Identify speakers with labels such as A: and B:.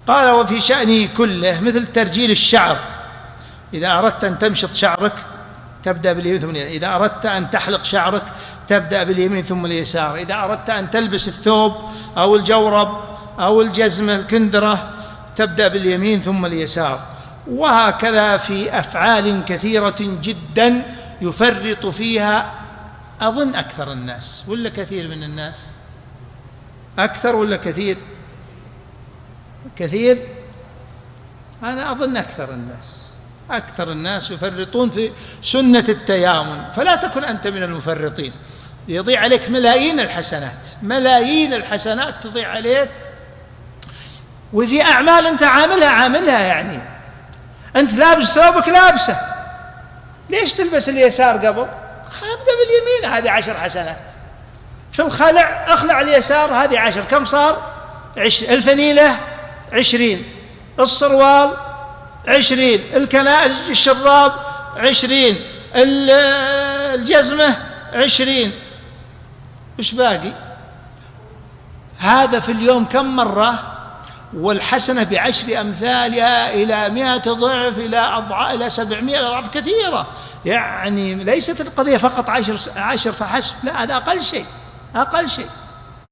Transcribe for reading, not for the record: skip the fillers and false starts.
A: قال وفي شأنه كله مثل ترجيل الشعر، إذا أردت أن تمشط شعرك تبدأ باليمين ثم اليسار، إذا أردت أن تحلق شعرك تبدأ باليمين ثم اليسار، إذا أردت أن تلبس الثوب أو الجورب أو الجزمة الكندرة تبدأ باليمين ثم اليسار. وهكذا في أفعال كثيرة جدا يفرط فيها أظن أكثر الناس، ولا كثير من الناس؟ أكثر ولا كثير؟ كثير؟ أنا أظن أكثر الناس يفرطون في سنة التيامن. فلا تكن أنت من المفرطين، يضيع عليك ملايين الحسنات تضيع عليك، وفي أعمال أنت عاملها يعني أنت لابس ثوبك لابسه، ليش تلبس اليسار قبل؟ ابدأ باليمين، هذه 10 حسنات. في الخلع أخلع اليسار، هذه 10، كم صار؟ 20. الفنيلة 20، الصروال 20، الشراب 20، الجزمة 20، وش باقي؟ هذا في اليوم كم مرة؟ والحسنة ب10 أمثالها إلى 100 ضعف، إلى 700 أضعاف كثيرة. يعني ليست القضية فقط 10 فحسب، لا، هذا أقل شيء.